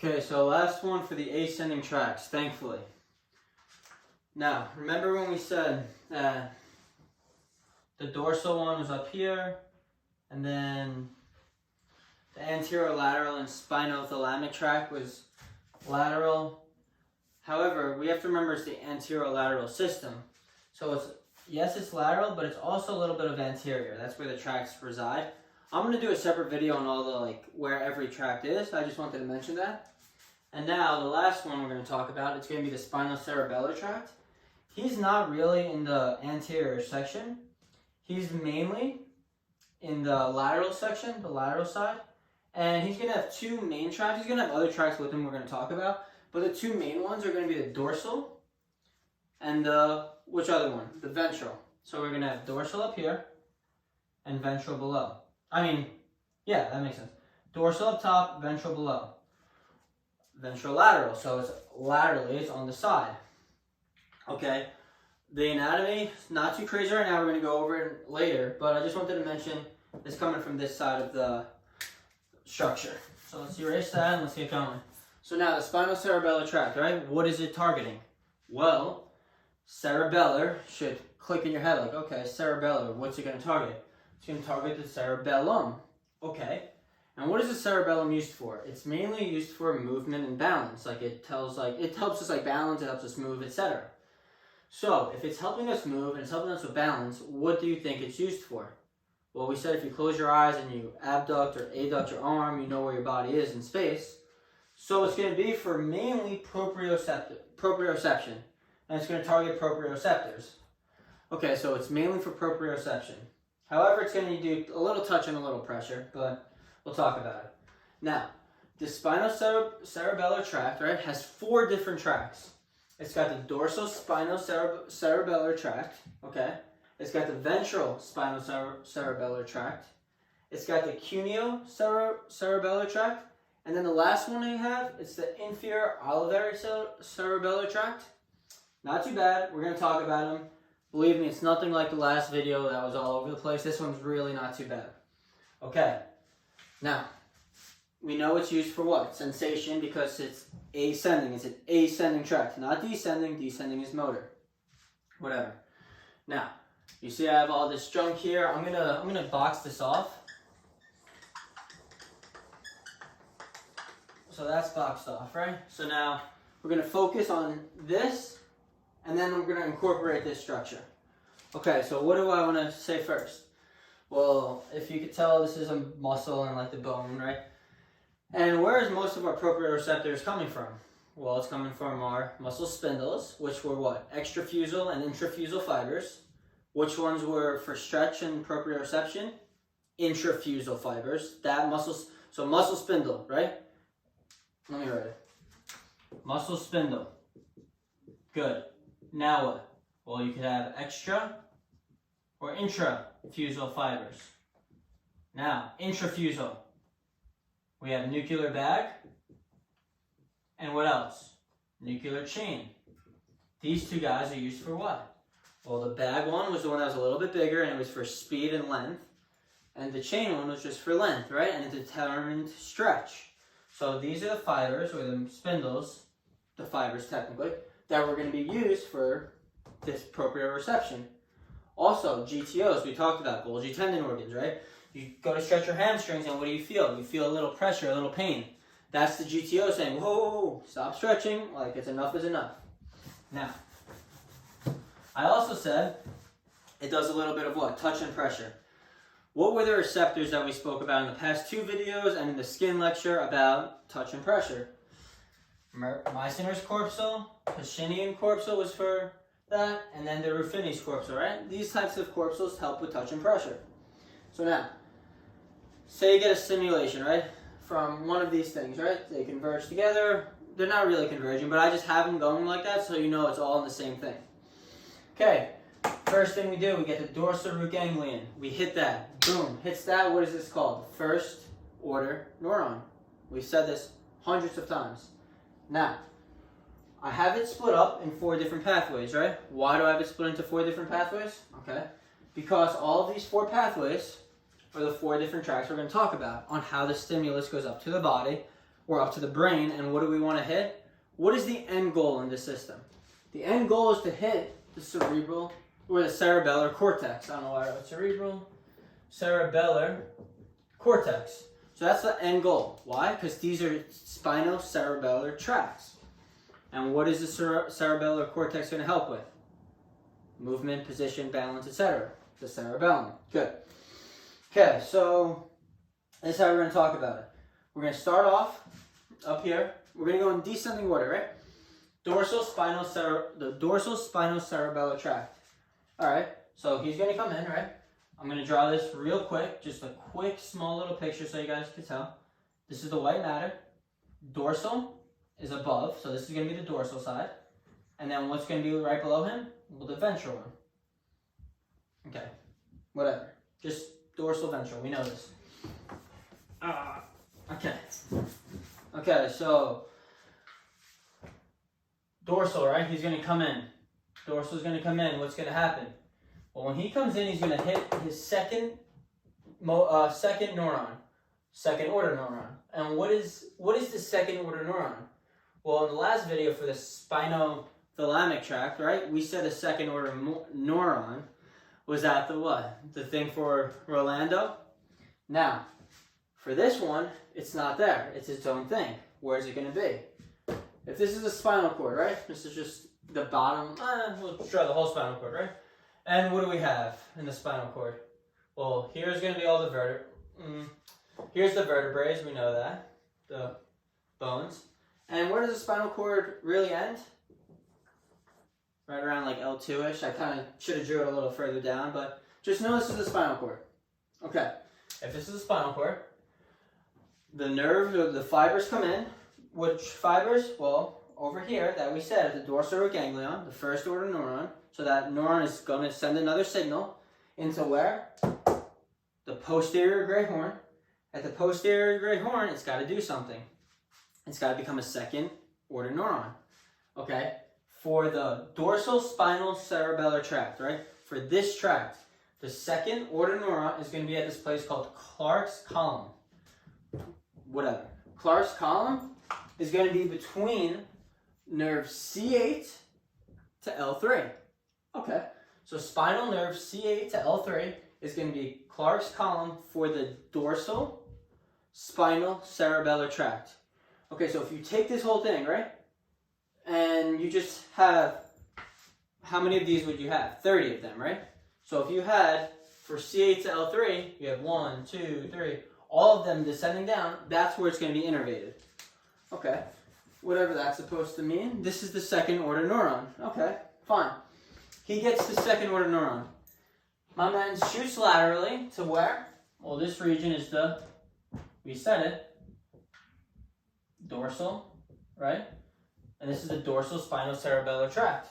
Okay, so last one for the ascending tracts, thankfully. Now, remember when we said that the dorsal one was up here, and then the anterolateral and spinothalamic tract was lateral. However, we have to remember it's the anterolateral system. So it's, yes, it's lateral, but it's also a little bit of anterior. That's where the tracts reside. I'm going to do a separate video on all the, where every tract is. I just wanted to mention that. And now, the last one we're going to talk about, it's going to be the Spinocerebellar Tract. He's not really in the anterior section. He's mainly in the lateral section, the lateral side. And he's going to have two main tracts. He's going to have other tracts with him we're going to talk about. But the two main ones are going to be the dorsal and the, which other one? The ventral. So we're going to have dorsal up here and ventral below. Yeah, that makes sense. Dorsal up top, ventral below. Ventrolateral, so it's laterally, it's on the side. Okay, the anatomy is not too crazy right now. We're going to go over it later, but I just wanted to mention it's coming from this side of the structure. So let's erase that and let's get going. So now the Spinocerebellar Tract, right? What is it targeting? Well, cerebellar should click in your head like, okay, cerebellar, what's it going to target? It's going to target the cerebellum. Okay. And what is the cerebellum used for? It's mainly used for movement and balance. It helps us balance, it helps us move, etc. So if it's helping us move and it's helping us with balance, what do you think it's used for? Well, we said if you close your eyes and you abduct or adduct your arm, you know where your body is in space. So it's going to be for mainly proprioception. And it's going to target proprioceptors. Okay, so it's mainly for proprioception. However, it's going to do a little touch and a little pressure, but we'll talk about it. Now, the Spinocerebellar Tract, right, has 4 different tracts. It's got the dorsal Spinocerebellar Tract, okay? It's got the ventral Spinocerebellar Tract. It's got the Cuneo Cerebellar Tract. And then the last one you have, it's the Inferior Olivary Cerebellar Tract. Not too bad. We're going to talk about them. Believe me, it's nothing like the last video that was all over the place. This one's really not too bad. Okay. Now, we know it's used for what? Sensation, because it's ascending. It's an ascending tract, not descending. Descending is motor. Whatever. Now, you see I have all this junk here. I'm gonna box this off. So that's boxed off, right? So now we're gonna focus on this, and then we're gonna incorporate this structure. Okay, so what do I want to say first? Well, if you could tell, this is a muscle and the bone, right? And where is most of our proprioceptors coming from? Well, it's coming from our muscle spindles, which were what? Extrafusal and intrafusal fibers. Which ones were for stretch and proprioception? Intrafusal fibers. So muscle spindle, right? Let me write it. Muscle spindle. Good. Now what? Well, you could have extra or intrafusal fibers. Now, intrafusal. We have nuclear bag. And what else? Nuclear chain. These two guys are used for what? Well, the bag one was the one that was a little bit bigger, and it was for speed and length. And the chain one was just for length, right? And it determined stretch. So these are the fibers, or the spindles, the fibers technically, that were going to be used for this proprioception. Also, GTOs, we talked about, Golgi tendon organs, right? You go to stretch your hamstrings, and what do you feel? You feel a little pressure, a little pain. That's the GTO saying, whoa, stop stretching, it's enough is enough. Now, I also said it does a little bit of what? Touch and pressure. What were the receptors that we spoke about in the past 2 videos and in the skin lecture about touch and pressure? Mycinus corpuscle, Pacinian corpuscle was for that, and then the Ruffini's corpuscle, right? These types of corpuscles help with touch and pressure. So now, say you get a stimulation, right? From one of these things, right? They converge together. They're not really converging, but I just have them going like that so you know it's all in the same thing. Okay, first thing we do, we get the dorsal root ganglion. We hit that. Boom, hits that. What is this called? First order neuron. We've said this hundreds of times. Now, I have it split up in 4 different pathways, right? Why do I have it split into 4 different pathways? Okay, because all of these 4 pathways are the 4 different tracks we're going to talk about on how the stimulus goes up to the body, or up to the brain. And what do we want to hit? What is the end goal in this system? The end goal is to hit the cerebral or the cerebellar cortex. I don't know why I wrote cerebral, cerebellar cortex. So that's the end goal. Why? Because these are spinocerebellar tracts. And what is the cerebellar cortex going to help with? Movement, position, balance, etc. The cerebellum. Good. Okay, so this is how we're going to talk about it. We're going to start off up here. We're going to go in descending order, right? The dorsal spinocerebellar tract. All right, so he's going to come in, right? I'm going to draw this real quick, just a quick, small little picture so you guys can tell. This is the white matter. Dorsal is above, so this is going to be the dorsal side. And then what's going to be right below him? Well, the ventral one. Okay, whatever. Just dorsal, ventral, we know this. Okay. Okay, so dorsal, right? He's going to come in. Dorsal's going to come in. What's going to happen? Well, when he comes in, he's going to hit his second neuron, second order neuron. And what is the second order neuron? Well, in the last video for the spinothalamic tract, right? We said the second order neuron was at the what? The thing for Rolando. Now, for this one, it's not there. It's its own thing. Where is it going to be? If this is the spinal cord, right? This is just the bottom. We'll draw the whole spinal cord, right? And what do we have in the spinal cord? Well, here's going to be all the here's the vertebrae, we know that. The bones. And where does the spinal cord really end? Right around like L2-ish. I kind of should have drew it a little further down, but just know this is the spinal cord. Okay. If this is the spinal cord, the nerves or the fibers come in. Which fibers? Well, over here that we said at the dorsal root ganglion, the first order neuron. So that neuron is going to send another signal into where? The posterior gray horn. At the posterior gray horn, it's got to do something. It's got to become a second order neuron. Okay? For the dorsal spinal cerebellar tract, right? For this tract, the second order neuron is going to be at this place called Clark's column. Whatever. Clark's column is going to be between nerve C8 to L3. Okay, so spinal nerve C8 to L3 is going to be Clark's column for the dorsal spinal cerebellar tract. Okay, so if you take this whole thing, right, and you just have, how many of these would you have? 30 of them, right? So if you had, for C8 to L3, you have 1, 2, 3, all of them descending down, that's where it's going to be innervated. Okay, whatever that's supposed to mean. This is the second order neuron. Okay, fine. He gets the second order neuron. My man shoots laterally to where? Well, this region is the, we said it, dorsal, right? And this is the dorsal spinocerebellar tract.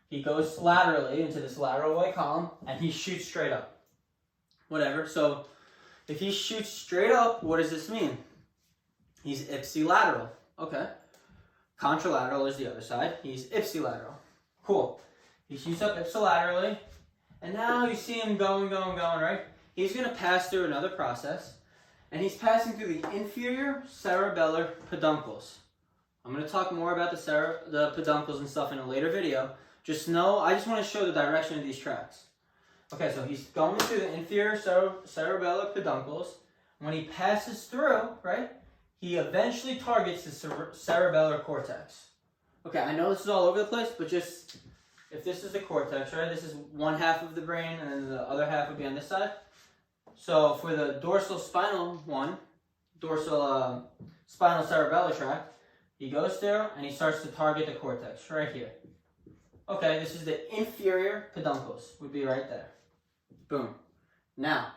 He goes laterally into this lateral white column, and he shoots straight up. Whatever. So if he shoots straight up, what does this mean? He's ipsilateral. Okay. Contralateral is the other side. He's ipsilateral. Cool. He shoots up ipsilaterally, and now you see him going, right? He's going to pass through another process, and he's passing through the inferior cerebellar peduncles. I'm going to talk more about the peduncles and stuff in a later video. Just know, I just want to show the direction of these tracts. Okay, so he's going through the inferior cerebellar peduncles. When he passes through, right, he eventually targets the cerebellar cortex. Okay, I know this is all over the place, but just, if this is the cortex, right, this is one half of the brain, and then the other half would be on this side. So for the dorsal spinal one, dorsal spinal cerebellar tract, he goes there and he starts to target the cortex right here. Okay, this is the inferior peduncles, would be right there. Boom. Now,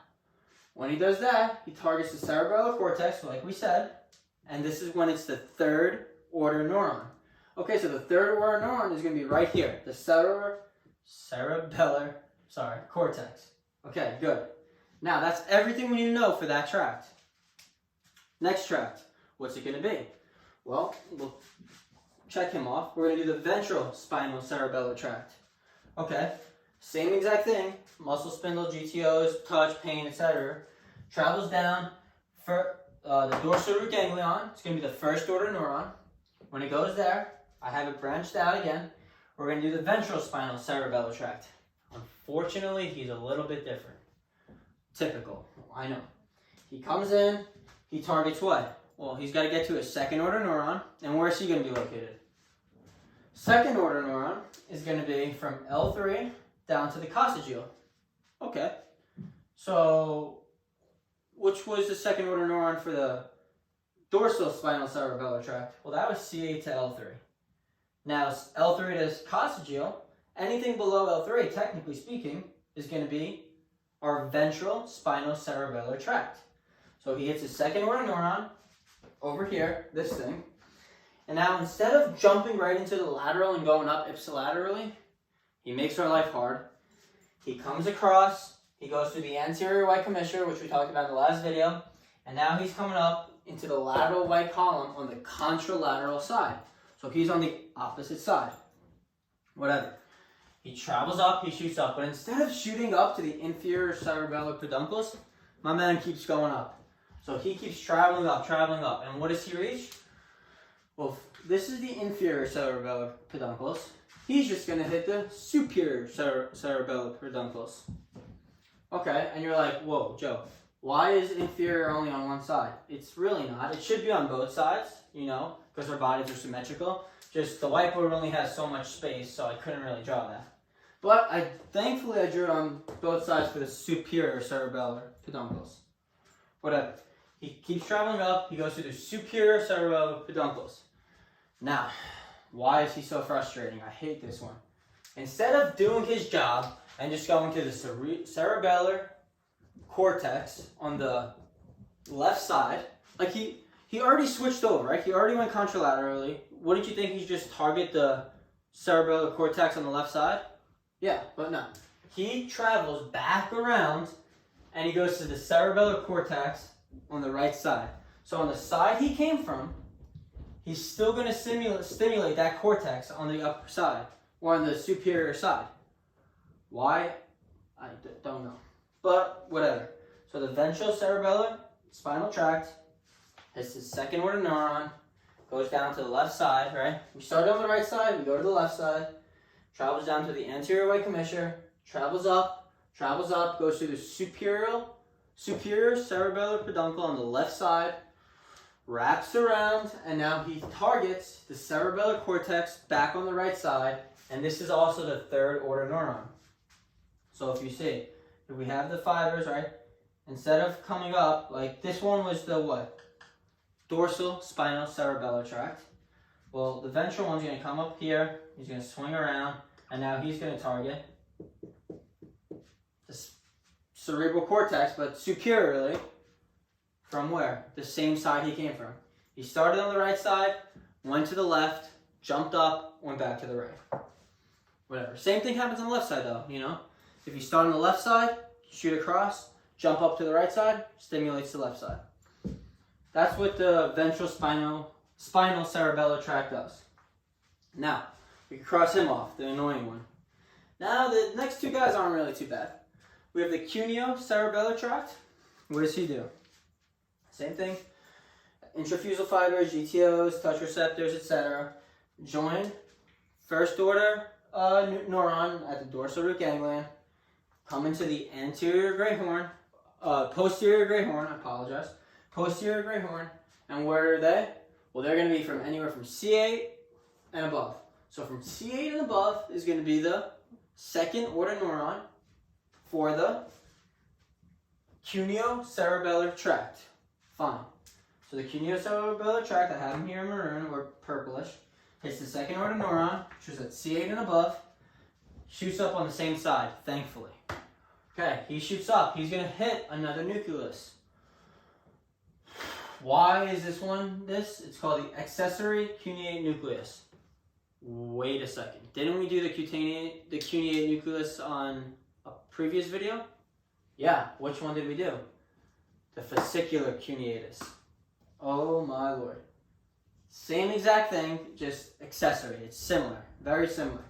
when he does that, he targets the cerebellar cortex, like we said, and this is when it's the third order neuron. Okay, so the third order neuron is going to be right here, the cerebellar cortex. Okay, good. Now, that's everything we need to know for that tract. Next tract, what's it going to be? Well, we'll check him off. We're going to do the ventral spinal cerebellar tract. Okay, same exact thing. Muscle spindle, GTOs, touch, pain, etc. Travels down. the dorsal root ganglion. It's going to be the first order neuron. When it goes there, I have it branched out again. We're going to do the ventral spinal cerebellar tract. Unfortunately, he's a little bit different. Typical, I know. He comes in, he targets what? Well, he's got to get to a second order neuron. And where is he going to be located? Second order neuron is going to be from L3 down to the coccygeal. Okay. So, which was the second order neuron for the dorsal spinal cerebellar tract? Well, that was C8 to L3. Now, L3 to coccygeal, anything below L3, technically speaking, is going to be our ventral spinal cerebellar tract. So he hits his second order neuron over here, this thing. And now instead of jumping right into the lateral and going up ipsilaterally, he makes our life hard. He comes across, he goes through the anterior white commissure, which we talked about in the last video, and now he's coming up into the lateral white column on the contralateral side. So he's on the opposite side. Whatever. He travels up, he shoots up, but instead of shooting up to the inferior cerebellar peduncles, my man keeps going up. So he keeps traveling up, and what does he reach? Well, this is the inferior cerebellar peduncles. He's just going to hit the superior cerebellar peduncles. Okay, and you're like, whoa, Joe, why is inferior only on one side? It's really not. It should be on both sides, you know, because our bodies are symmetrical. Just the whiteboard only has so much space, so I couldn't really draw that. But thankfully I drew it on both sides for the superior cerebellar peduncles. Whatever. He keeps traveling up, he goes to the superior cerebellar peduncles. Now, why is he so frustrating? I hate this one. Instead of doing his job and just going to the cerebellar cortex on the left side, like he already switched over, right? He already went contralaterally. Wouldn't you think he'd just target the cerebellar cortex on the left side? Yeah, but no. He travels back around and he goes to the cerebellar cortex on the right side. So on the side he came from, he's still going to stimulate that cortex on the upper side or on the superior side. Why? I don't know. But whatever. So the ventral cerebellar spinal tract is the second order neuron, goes down to the left side, right? We started on the right side, we go to the left side, travels down to the anterior white commissure, travels up, goes to the superior cerebellar peduncle on the left side, wraps around, and now he targets the cerebellar cortex back on the right side, and this is also the third order neuron. So if you see, if we have the fibers, right, instead of coming up, like this one was the what? Dorsal spinal cerebellar tract. Well, the ventral one's going to come up here, he's going to swing around, and now he's going to target the cerebral cortex, but superiorly. From where? The same side he came from. He started on the right side, went to the left, jumped up, went back to the right. Whatever. Same thing happens on the left side though, you know? If you start on the left side, shoot across, jump up to the right side, stimulates the left side. That's what the ventral spinal cerebellar tract does. Now, we can cross him off, the annoying one. Now, the next two guys aren't really too bad. We have the Cuneo cerebellar tract. What does he do? Same thing. Intrafusal fibers, GTOs, touch receptors, etc. Join first order neuron at the dorsal root ganglion. Come into the anterior gray horn, posterior gray horn, I apologize. Posterior gray horn. And where are they? Well, they're going to be from anywhere from C8 and above. So from C8 and above is going to be the second order neuron for the Cuneo cerebellar tract. Fine. So the Cuneo cerebellar tract, I have them here in maroon or purplish. It's the second order neuron, which is at C8 and above. Shoots up on the same side, thankfully. Okay, he shoots up. He's going to hit another nucleus. Why is this one this? It's called the accessory cuneate nucleus. Wait a second. Didn't we do the cuneate nucleus on a previous video? Yeah, which one did we do? The fascicular cuneatus. Oh my lord. Same exact thing, just accessory. It's similar, very similar.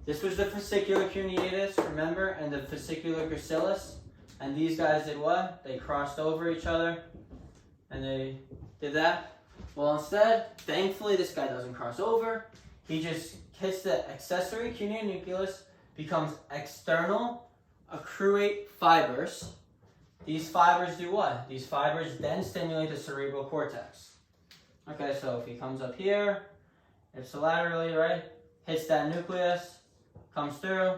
This was the fascicular cuneatus, remember, and the fascicular gracilis. And these guys did what? They crossed over each other. and they did that. Well, instead, thankfully, this guy doesn't cross over. He just hits the accessory Cuneo nucleus, becomes external accruate fibers. These fibers do what? These fibers then stimulate the cerebral cortex. Okay, so if he comes up here, ipsilaterally, right, hits that nucleus, comes through,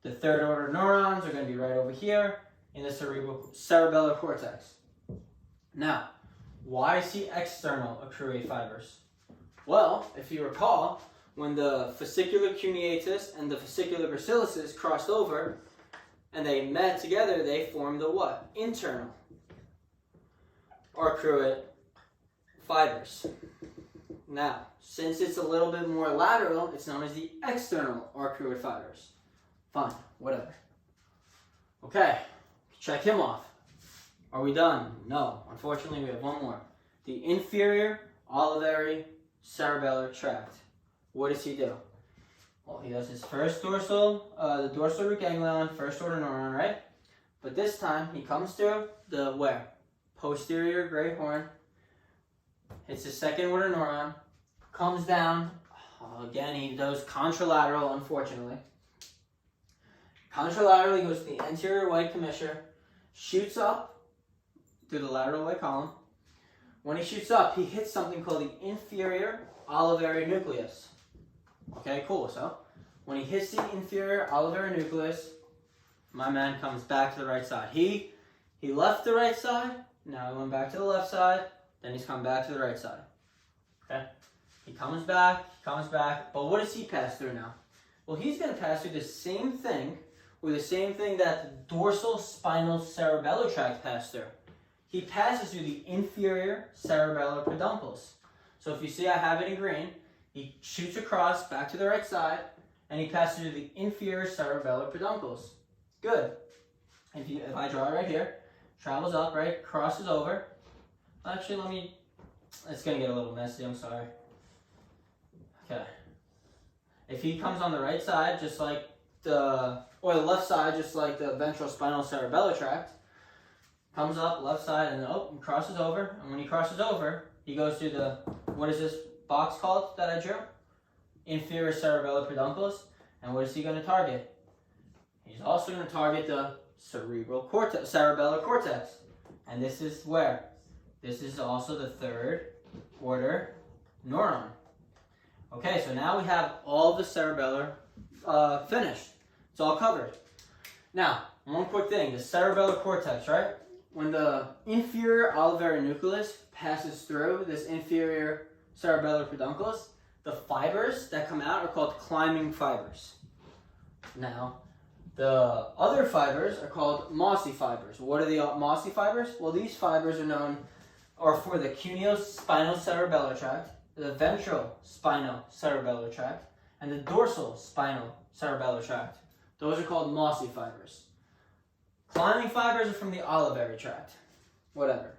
the third order neurons are going to be right over here in the cerebellar cortex. Now, why is he external accruate fibers? Well, if you recall, when the fascicular cuneatus and the fascicular gracilis crossed over and they met together, they formed the what? Internal accruate fibers. Now, since it's a little bit more lateral, it's known as the external accruate fibers. Fine, whatever. Okay, check him off. Are we done? No, unfortunately we have one more. The inferior olivary cerebellar tract. What does he do? Well, he does his first the dorsal root ganglion, first order neuron, right? But this time he comes through the where? Posterior gray horn, hits his second order neuron, comes down. Again, he does contralateral, unfortunately. Contralaterally goes to the anterior white commissure, shoots up through the lateral white column. When he shoots up, he hits something called the inferior olivary nucleus. Okay, cool. So when he hits the inferior olivary nucleus, my man comes back to the right side. He left the right side, now he went back to the left side, then he's come back to the right side. Okay? He comes back, but what does he pass through now? Well, he's going to pass through the same thing, or the same thing that the dorsal spinal cerebellar tract passed through. He passes through the inferior cerebellar peduncles. So if you see I have it in green, he shoots across back to the right side, and he passes through the inferior cerebellar peduncles. Good. If I draw it right here, travels up, right, crosses over. Actually, it's going to get a little messy, I'm sorry. Okay. If he comes on the right side, just like or the left side, just like the ventral spinal cerebellar tract, comes up, left side, and then and crosses over. And when he crosses over, he goes through the, what is this box called that I drew? Inferior cerebellar peduncles. And what is he going to target? He's also going to target the cerebellar cortex. And this is where? This is also the third order neuron. Okay, so now we have all the cerebellar finished. It's all covered. Now, one quick thing, the cerebellar cortex, right? When the inferior olivary nucleus passes through this inferior cerebellar peduncles, the fibers that come out are called climbing fibers. Now, the other fibers are called Mossy Fibers. What are the Mossy Fibers? Well, these fibers are for the Cuneo spinal cerebellar tract, the ventral spinal cerebellar tract, and the dorsal spinal cerebellar tract. Those are called Mossy Fibers. Climbing fibers are from the olivary tract. Whatever.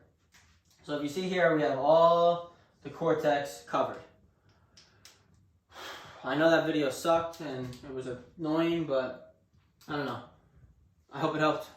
So if you see here, we have all the cortex covered. I know that video sucked and it was annoying, but I don't know. I hope it helped.